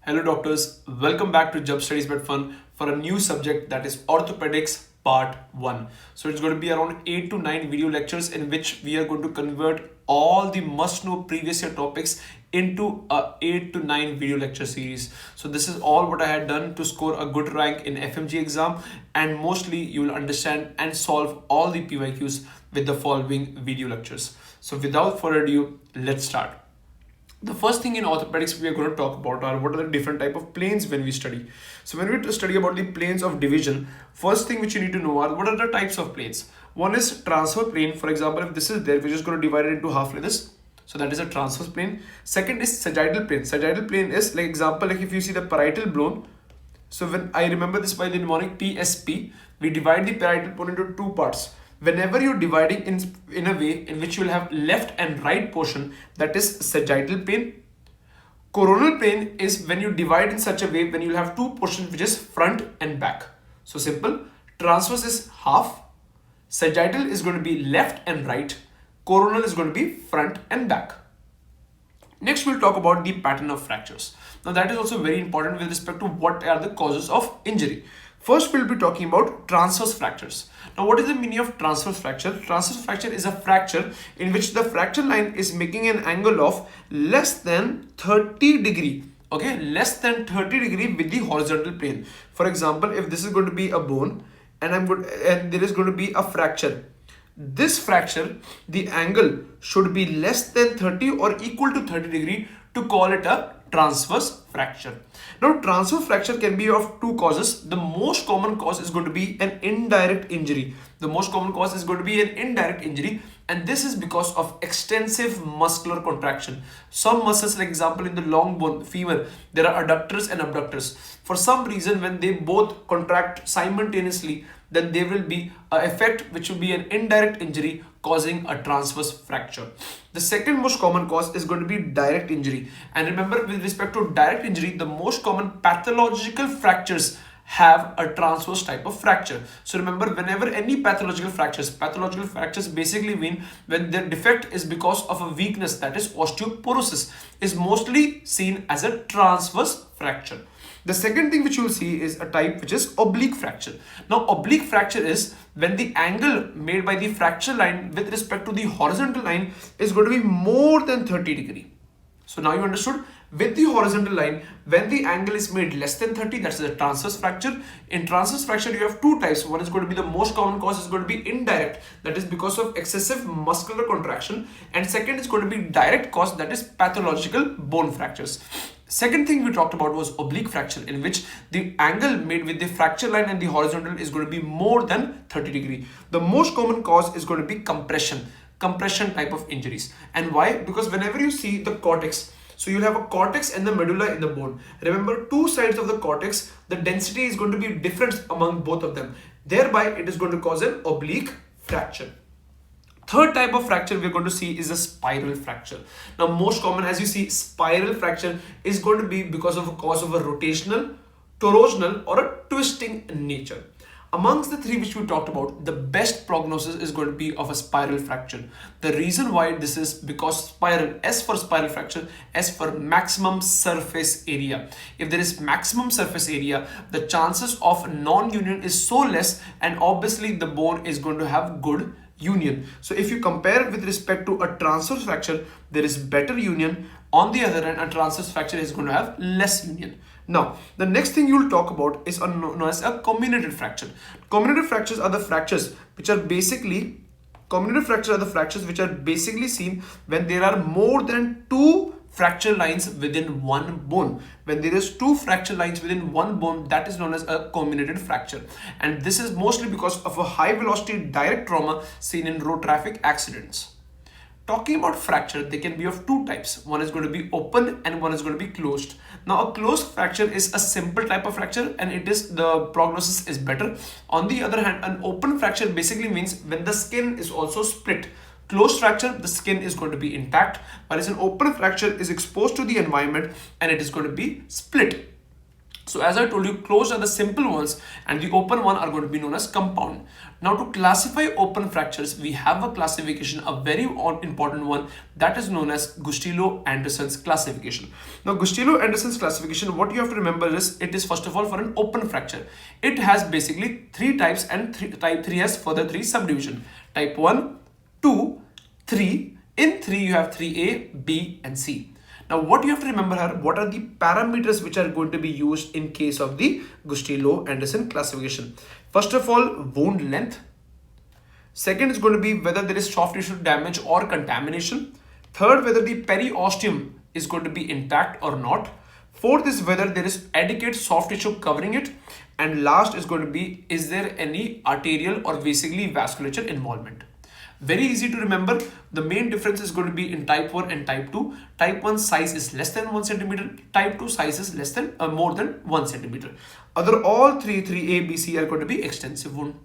Hello doctors, welcome back to Job Studies But Fun for a new subject, that is Orthopedics Part 1. So it's going to be around 8 to 9 video lectures in which we are going to convert all the must-know previous year topics into a 8 to 9 video lecture series. So this is all what I had done to score a good rank in FMGE exam, and mostly you will understand and solve all the PYQs with the following video lectures. So without further ado, let's start. The first thing in orthopedics we are going to talk about are what are the different type of planes when we study. So when we study about the planes of division, first thing which you need to know are what are the types of planes. One is transfer plane. For example, if this is there, we're just going to divide it into half like this. So that is a transverse plane. Second is sagittal plane. Sagittal plane is like example, like if you see the parietal bone. So when I remember this by the mnemonic PSP, we divide the parietal bone into two parts. Whenever you're dividing in a way in which you will have left and right portion, that is sagittal plane. Coronal plane is when you divide in such a way when you'll have two portions, which is front and back. So simple. Transverse is half. Sagittal is going to be left and right. Coronal is going to be front and back. Next, we'll talk about the pattern of fractures. Now that is also very important with respect to what are the causes of injury. First, we'll be talking about transverse fractures. Now, what is the meaning of transverse fracture? Transverse fracture is a fracture in which the fracture line is making an angle of less than 30 degree. Okay, less than 30 degree with the horizontal plane. For example, if this is going to be a bone and there is going to be a fracture. This fracture, the angle should be less than 30 or equal to 30 degree to call it a transverse fracture. Now, transverse fracture can be of two causes. The most common cause is going to be an indirect injury. And this is because of extensive muscular contraction. Some muscles, like example in the long bone, femur, there are adductors and abductors. For some reason, when they both contract simultaneously, then there will be an effect which will be an indirect injury causing a transverse fracture. The second most common cause is going to be direct injury. And remember, with respect to direct injury, the most common pathological fractures have a transverse type of fracture. So remember, whenever any pathological fractures basically mean when the defect is because of a weakness, that is osteoporosis, is mostly seen as a transverse fracture. The second thing which you will see is a type which is oblique fracture. Now, oblique fracture is when the angle made by the fracture line with respect to the horizontal line is going to be more than 30 degree. So now you understood, with the horizontal line, when the angle is made less than 30, that's a transverse fracture. In transverse fracture, you have two types. One is going to be the most common cause is going to be indirect, that is because of excessive muscular contraction. And second is going to be direct cause, that is pathological bone fractures. Second thing we talked about was oblique fracture, in which the angle made with the fracture line and the horizontal is going to be more than 30 degree. The most common cause is going to be compression type of injuries. And why? Because whenever you see the cortex, so you'll have a cortex and the medulla in the bone. Remember, two sides of the cortex, the density is going to be different among both of them. Thereby, it is going to cause an oblique fracture. Third type of fracture we're going to see is a spiral fracture. Now, most common, as you see, spiral fracture is going to be because of a cause of a rotational, toroidal, or a twisting nature. Amongst the three which we talked about, the best prognosis is going to be of a spiral fracture. The reason why this is because spiral, S for spiral fracture, S for maximum surface area. If there is maximum surface area, the chances of non-union is so less, and obviously the bone is going to have good union. So if you compare with respect to a transverse fracture, there is better union. On the other hand, a transverse fracture is going to have less union. Now, the next thing you will talk about is known as a comminuted fracture. Comminuted fractures are the fractures which are basically seen when there are more than two fracture lines within one bone. When there is two fracture lines within one bone, that is known as a comminuted fracture. And this is mostly because of a high velocity direct trauma seen in road traffic accidents. Talking about fracture, they can be of two types. One is going to be open and one is going to be closed. Now, a closed fracture is a simple type of fracture and the prognosis is better. On the other hand, an open fracture basically means when the skin is also split. Closed fracture, the skin is going to be intact, whereas an open fracture is exposed to the environment and it is going to be split. So as I told you, closed are the simple ones and the open one are going to be known as compound. Now to classify open fractures, we have a classification, a very important one, that is known as Gustilo-Anderson's classification. Now Gustilo-Anderson's classification, what you have to remember is, it is first of all for an open fracture. It has basically three types and type 3 has further three subdivision. Type 1, 2, 3. In 3 you have 3A, B and C. Now what you have to remember here, what are the parameters which are going to be used in case of the Gustilo-Anderson classification? First of all, wound length. Second is going to be whether there is soft tissue damage or contamination. Third, whether the periosteum is going to be intact or not. Fourth is whether there is adequate soft tissue covering it. And last is going to be, is there any arterial or basically vasculature involvement? Very easy to remember. The main difference is going to be in type 1 and type 2. Type 1 size is less than 1 centimeter. Type 2 size is less than more than 1 centimeter. Other all 3A, B, C are going to be extensive wound.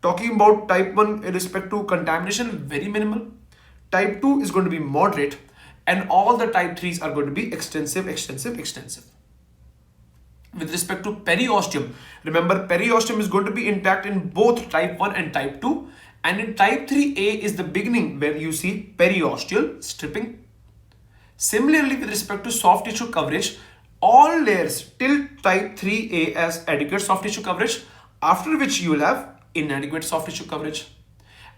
Talking about type 1 in respect to contamination, very minimal. Type 2 is going to be moderate. And all the type 3s are going to be extensive. With respect to periosteum, remember periosteum is going to be intact in both type 1 and type 2. And in type 3A is the beginning where you see periosteal stripping. Similarly, with respect to soft tissue coverage, all layers till type 3A has adequate soft tissue coverage, after which you will have inadequate soft tissue coverage.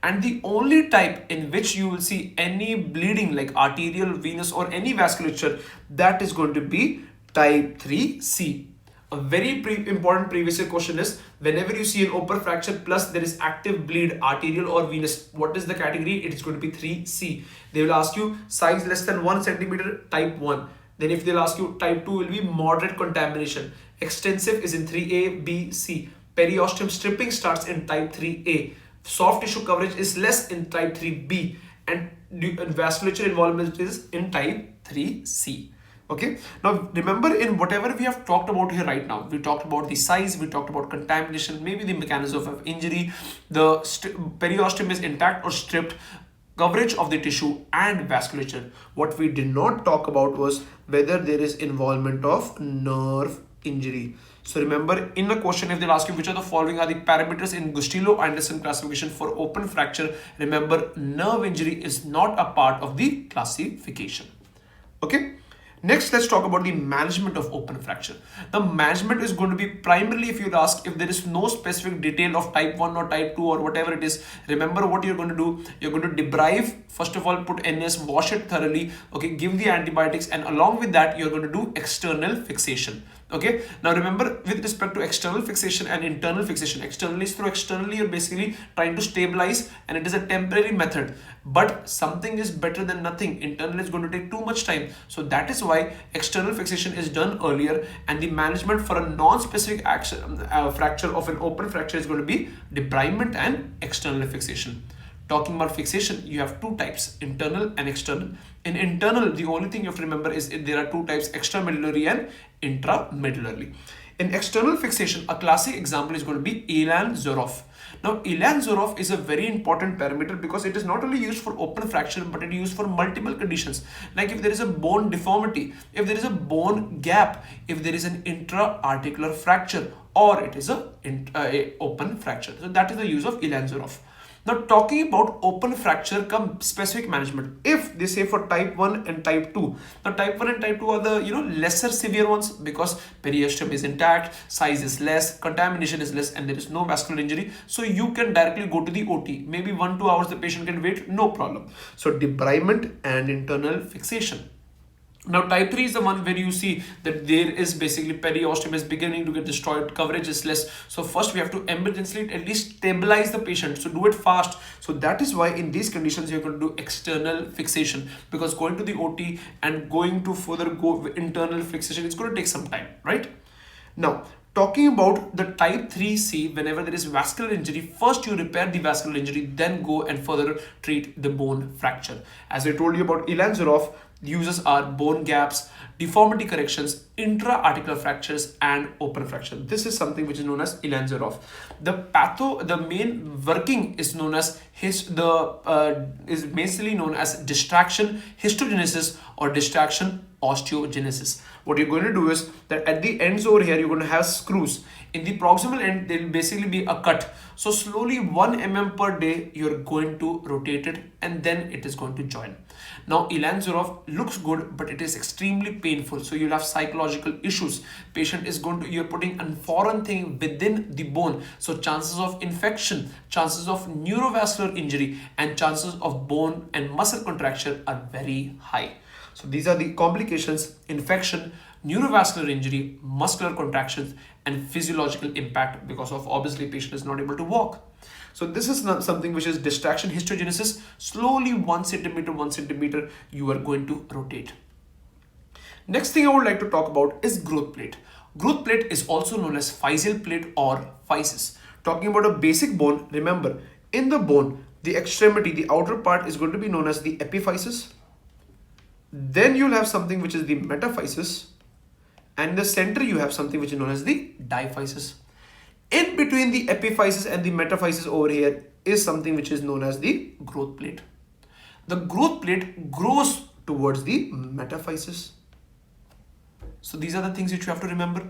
And the only type in which you will see any bleeding like arterial, venous or any vasculature, that is going to be type 3C. A very important previous year question is, whenever you see an open fracture plus there is active bleed, arterial or venous, what is the category? It is going to be 3C. They will ask you size less than 1 centimeter, type 1. Then if they'll ask you type 2 will be moderate contamination. Extensive is in 3A, B, C. Periosteum stripping starts in type 3A. Soft tissue coverage is less in type 3B. And vasculature involvement is in type 3C. Okay, now remember, in whatever we have talked about here right now, we talked about the size, we talked about contamination, maybe the mechanism of injury, the periosteum is intact or stripped, coverage of the tissue and vasculature. What we did not talk about was whether there is involvement of nerve injury. So remember, in a question, if they'll ask you which of the following are the parameters in Gustilo-Anderson classification for open fracture, remember nerve injury is not a part of the classification. Okay. Next, let's talk about the management of open fracture. The management is going to be primarily, if you ask, if there is no specific detail of type 1 or type 2 or whatever it is, remember what you're going to do. You're going to debrive, first of all, put NS, wash it thoroughly, okay, give the antibiotics, and along with that, you're going to do external fixation. Okay, now remember, with respect to external fixation and internal fixation, externally you're basically trying to stabilize, and it is a temporary method, but something is better than nothing. Internal is going to take too much time, so that is why external fixation is done earlier, and the management for a non-specific fracture of an open fracture is going to be debridement and external fixation. Talking about fixation, you have two types, internal and external. In internal, the only thing you have to remember is there are two types, extramedullary and intramedullary. In external fixation, a classic example is going to be Elan-Zorov. Now, Elan-Zorov is a very important parameter because it is not only used for open fracture, but it is used for multiple conditions. Like if there is a bone deformity, if there is a bone gap, if there is an intra-articular fracture, or it is a open fracture. So that is the use of Elan-Zorov. Now, talking about open fracture come specific management. If they say for type 1 and type 2, now type 1 and type 2 are the lesser severe ones because periosteum is intact, size is less, contamination is less, and there is no vascular injury. So you can directly go to the OT. Maybe 1-2 hours the patient can wait, no problem. So debridement and internal fixation. Now type 3 is the one where you see that there is basically periosteum is beginning to get destroyed, coverage is less. So first we have to emergently at least stabilize the patient. So do it fast. So that is why in these conditions you're going to do external fixation, because going to the OT and going to further go internal fixation, it's going to take some time, right? Now, talking about the type 3C, whenever there is vascular injury, first you repair the vascular injury, then go and further treat the bone fracture. As I told you about Elan-Zorov, uses are bone gaps, deformity corrections, intra-articular fractures, and open fracture. This is something which is known as Elan-Zorov. The main working is known as is basically known as distraction, histogenesis, or distraction osteogenesis. What you're going to do is that at the ends over here, you're going to have screws. In the proximal end, there will basically be a cut. So slowly 1 mm per day, you're going to rotate it and then it is going to join. Now, Elanzarov looks good, but it is extremely painful. So you'll have psychological issues. Patient is going to, you're putting a foreign thing within the bone. So chances of infection, chances of neurovascular injury, and chances of bone and muscle contraction are very high. So these are the complications: infection, neurovascular injury, muscular contractions, and physiological impact because of obviously patient is not able to walk. So this is not something which is distraction histogenesis. Slowly 1 centimeter, you are going to rotate. Next thing I would like to talk about is growth plate. Growth plate is also known as physeal plate or physis. Talking about a basic bone, remember in the bone, the extremity, the outer part is going to be known as the epiphysis. Then you'll have something which is the metaphysis. And in the center, you have something which is known as the diaphysis. In between the epiphysis and the metaphysis over here is something which is known as the growth plate. The growth plate grows towards the metaphysis. So these are the things which you have to remember.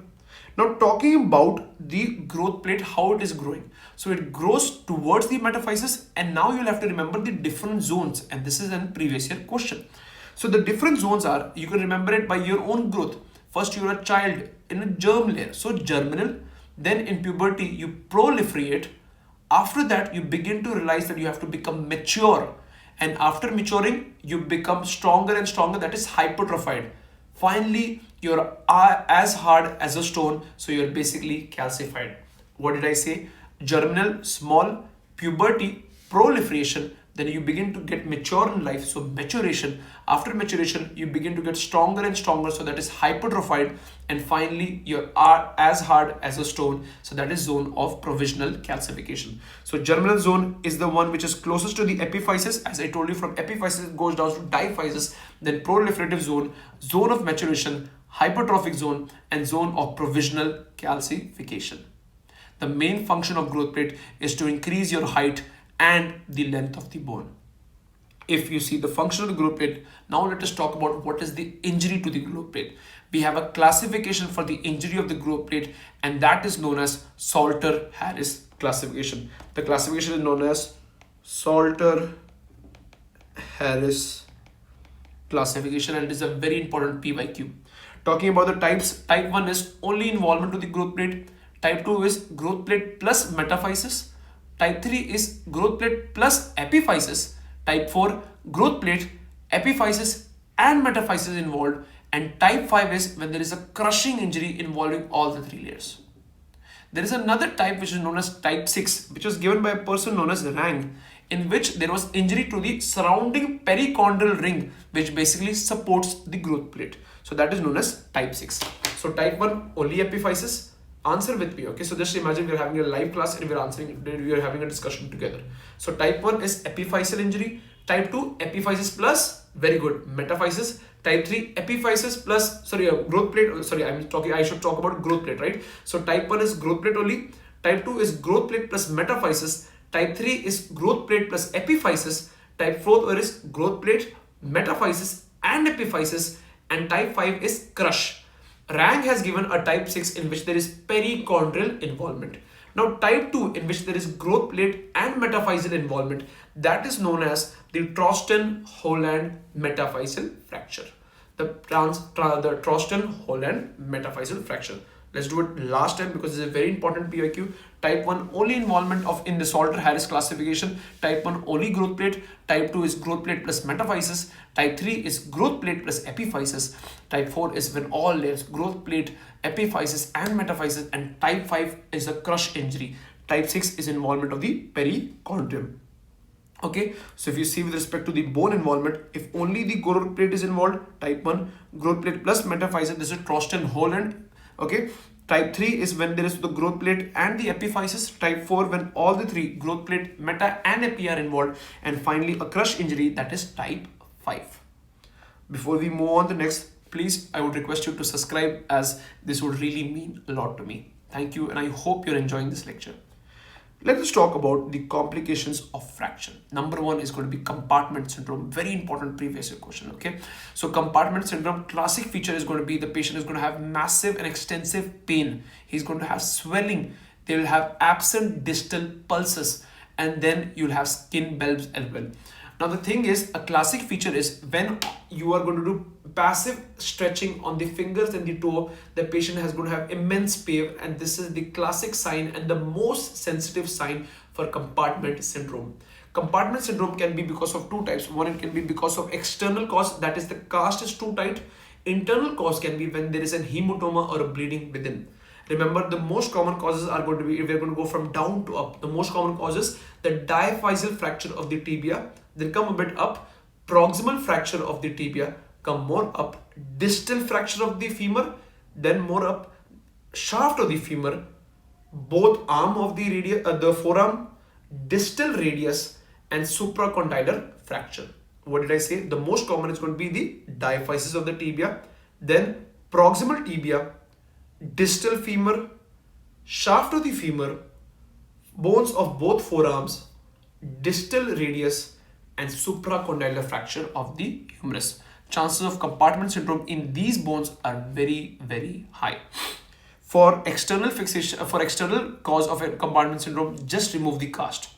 Now talking about the growth plate, how it is growing. So it grows towards the metaphysis, and now you'll have to remember the different zones, and this is a previous year question. So the different zones are, you can remember it by your own growth. First you're a child in a germ layer, so germinal. Then in puberty, you proliferate. After that, you begin to realize that you have to become mature. And after maturing, you become stronger and stronger, that is hypertrophied. Finally, you're as hard as a stone, so you're basically calcified. What did I say? Germinal, small, puberty, proliferation. Then you begin to get mature in life, so maturation. After maturation, you begin to get stronger and stronger, so that is hypertrophied. And finally, you are as hard as a stone, so that is zone of provisional calcification. So germinal zone is the one which is closest to the epiphysis. As I told you, from epiphysis it goes down to diaphysis, then proliferative zone, zone of maturation, hypertrophic zone, and zone of provisional calcification. The main function of growth plate is to increase your height and the length of the bone. If you see the function of the growth plate, now let us talk about what is the injury to the growth plate. We have a classification for the injury of the growth plate, and that is known as Salter-Harris classification. The classification is known as Salter-Harris classification, and it is a very important PYQ. Talking about the types, type 1 is only involvement to the growth plate. Type 2 is growth plate plus metaphysis. Type 3 is growth plate plus epiphysis. Type 4, growth plate, epiphysis and metaphysis involved. And type 5 is when there is a crushing injury involving all the 3 layers. There is another type which is known as type 6, which was given by a person known as Rang, in which there was injury to the surrounding perichondral ring, which basically supports the growth plate. So that is known as type 6. So type 1, only epiphysis. Answer with me, okay? So just imagine we're having a live class and we're having a discussion together. So type 1 is epiphyseal injury. Type 2, epiphysis plus, very good, metaphysis. Type 3, epiphysis plus, growth plate. I should talk about growth plate, right? So type 1 is growth plate only. Type 2 is growth plate plus metaphysis. Type 3 is growth plate plus epiphysis. Type 4 is growth plate, metaphysis and epiphysis. And type 5 is crush. Rang has given a type 6 in which there is perichondral involvement. Now type 2 in which there is growth plate and metaphyseal involvement, that is known as the Trosten-Holland metaphyseal fracture. The Trosten-Holland metaphyseal fracture. Let's do it last time because it's a very important PYQ. Type 1 only involvement in the Salter-Harris classification. Type 1 only growth plate. Type 2 is growth plate plus metaphysis. Type 3 is growth plate plus epiphysis. Type 4 is when all layers, growth plate, epiphysis and metaphysis. And type 5 is a crush injury. Type 6 is involvement of the perichondrium. Okay, so if you see with respect to the bone involvement, if only the growth plate is involved, type 1 growth plate plus metaphysis, this is Trosten-Holland. Okay, type 3 is when there is the growth plate and the epiphysis. Type 4 when all the 3, growth plate, meta and epi are involved. And finally a crush injury, that is type 5. Before we move on to next, please, I would request you to subscribe as this would really mean a lot to me. Thank you, and I hope you're enjoying this lecture. Let us talk about the complications of fracture. Number one is going to be compartment syndrome. Very important previous year question. Okay, so compartment syndrome, classic feature is going to be the patient is going to have massive and extensive pain. He's going to have swelling. They will have absent distal pulses, and then you'll have skin bulbs as well. Now the thing is, a classic feature is when you are going to do passive stretching on the fingers and the toe, the patient is going to have immense pain, and this is the classic sign and the most sensitive sign for compartment syndrome. Compartment syndrome can be because of two types. One, it can be because of external cause, that is the cast is too tight. Internal cause can be when there is a hematoma or a bleeding within. Remember, the most common causes are going to be, if we're going to go from down to up, the most common causes, the diaphyseal fracture of the tibia, then come a bit up, proximal fracture of the tibia, come more up, distal fracture of the femur, then more up, shaft of the femur, both arm of the forearm, distal radius, and supracondylar fracture. What did I say? The most common is going to be the diaphysis of the tibia, then proximal tibia, distal femur, shaft of the femur, bones of both forearms, distal radius, and supracondylar fracture of the humerus. Chances of compartment syndrome in these bones are very, very high. For external fixation, for external cause of a compartment syndrome, just remove the cast.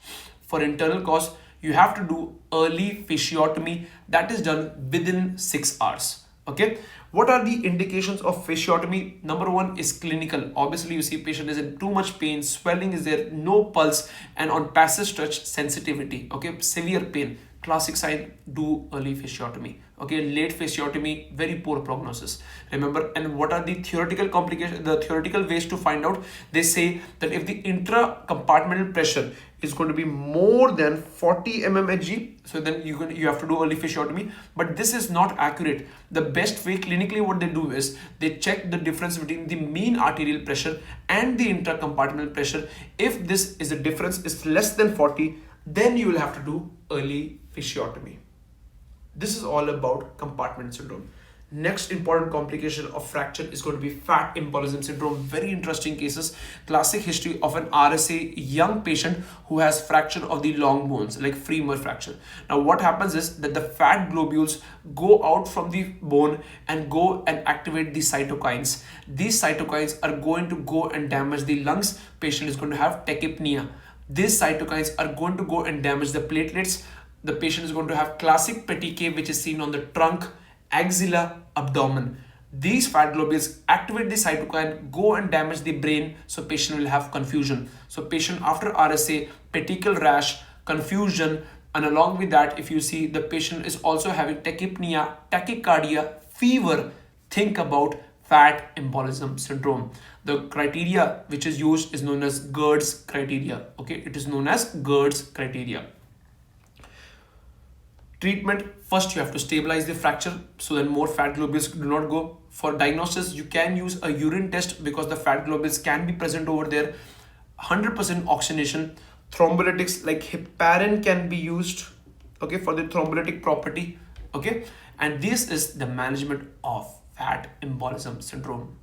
For internal cause, you have to do early fasciotomy, that is done within 6 hours. Okay, what are the indications of fasciotomy? Number one is clinical. Obviously, you see patient is in too much pain, swelling is there, no pulse, and on passive stretch, sensitivity. Okay, severe pain. Classic sign, do early fasciotomy. Okay, late fasciotomy, very poor prognosis. Remember, and what are the theoretical complications, the theoretical ways to find out? They say that if the intracompartmental pressure is going to be more than 40 mmHg, so then you have to do early fasciotomy. But this is not accurate. The best way clinically, what they do is they check the difference between the mean arterial pressure and the intracompartmental pressure. If this is the difference is less than 40, then you will have to do early fasciotomy. This is all about compartment syndrome. Next important complication of fracture is going to be fat embolism syndrome. Very interesting cases. Classic history of an RSA young patient who has fracture of the long bones, like femur fracture. Now what happens is that the fat globules go out from the bone and go and activate the cytokines. These cytokines are going to go and damage the lungs. Patient is going to have tachypnea. These cytokines are going to go and damage the platelets. The patient is going to have classic petechiae, which is seen on the trunk, axilla, abdomen. These fat globules activate the cytokine, go and damage the brain, so patient will have confusion. So patient after RSA, petechial rash, confusion, and along with that, if you see the patient is also having tachypnea, tachycardia, fever, think about fat embolism syndrome. The criteria which is used is known as GERD's criteria. Okay, it is known as GERD's criteria. Treatment, first you have to stabilize the fracture so that more fat globules do not go. For diagnosis, you can use a urine test because the fat globules can be present over there. 100% oxygenation. Thrombolytics like heparin can be used, okay, for the thrombolytic property. Okay, and this is the management of fat embolism syndrome.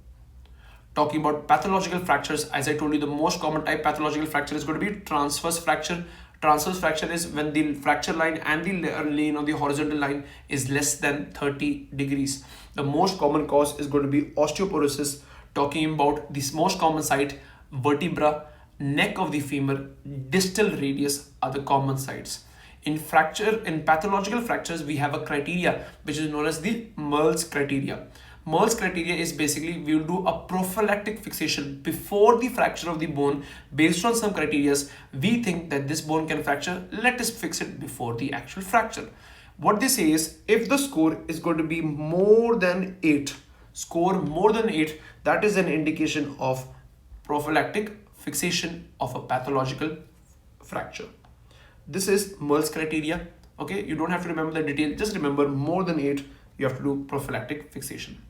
Talking about pathological fractures, as I told you, the most common type pathological fracture is going to be transverse fracture. Transverse fracture is when the fracture line and the lane on the horizontal line is less than 30 degrees. The most common cause is going to be osteoporosis. Talking about this most common site, vertebra, neck of the femur, distal radius are the common sites. In pathological fractures, we have a criteria which is known as the Merle's criteria. Merle's criteria is basically we will do a prophylactic fixation before the fracture of the bone based on some criteria. We think that this bone can fracture, let us fix it before the actual fracture. What they say is if the score is going to be more than 8, that is an indication of prophylactic fixation of a pathological fracture. This is Merle's criteria. Okay, you don't have to remember the detail, just remember more than 8, you have to do prophylactic fixation.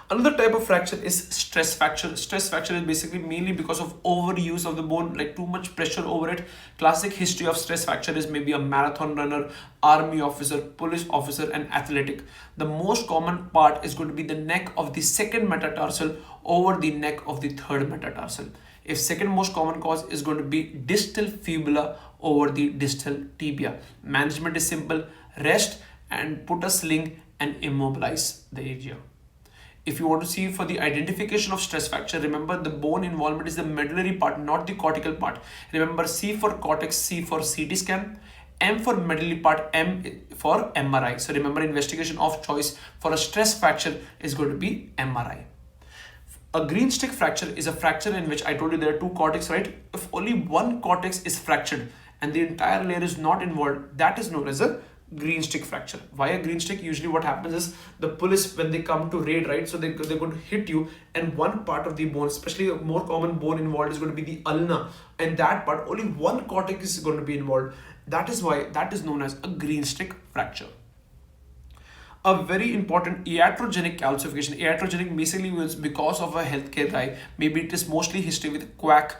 Another type of fracture is stress fracture. Stress fracture is basically mainly because of overuse of the bone, like too much pressure over it. Classic history of stress fracture is maybe a marathon runner, army officer, police officer, and athletic. The most common part is going to be the neck of the second metatarsal over the neck of the third metatarsal. If second most common cause is going to be distal fibula over the distal tibia, management is simple: rest and put a sling and immobilize the area. If you want to see for the identification of stress fracture, remember the bone involvement is the medullary part, not the cortical part. Remember, C for cortex, C for CT scan, M for medullary part, M for MRI. So remember, investigation of choice for a stress fracture is going to be MRI. A green stick fracture is a fracture in which I told you there are two cortex, right? If only one cortex is fractured and the entire layer is not involved, that is known as a green stick fracture. Why a green stick? Usually what happens is the police, when they come to raid, right, so they're going to hit you, and one part of the bone, especially a more common bone involved, is going to be the ulna, and that part only one cortex is going to be involved. That is why that is known as a green stick fracture. A very important iatrogenic calcification. Iatrogenic basically was because of a healthcare eye. Maybe it is mostly history with quack.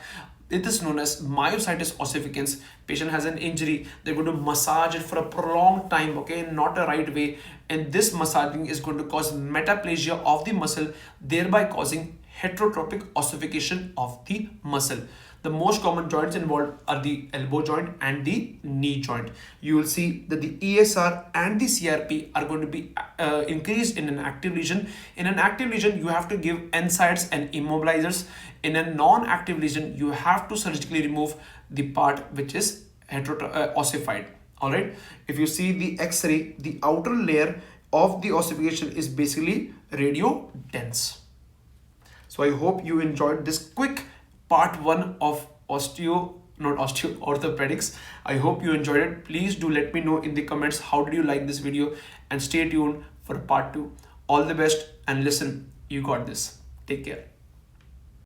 It is known as myositis ossificans. Patient has an injury, they're going to massage it for a prolonged time, okay, not a right way, and this massaging is going to cause metaplasia of the muscle, thereby causing heterotropic ossification of the muscle. The most common joints involved are the elbow joint and the knee joint. You will see that the ESR and the CRP are going to be increased in an active lesion. In an active lesion, you have to give NSAIDs and immobilizers. In a non-active lesion, you have to surgically remove the part which is ossified. All right. If you see the X-ray, the outer layer of the ossification is basically radio dense. So I hope you enjoyed this quick part 1 of orthopedics. I hope you enjoyed it. Please do let me know in the comments how did you like this video, and stay tuned for part 2. All the best, and listen, you got this. Take care.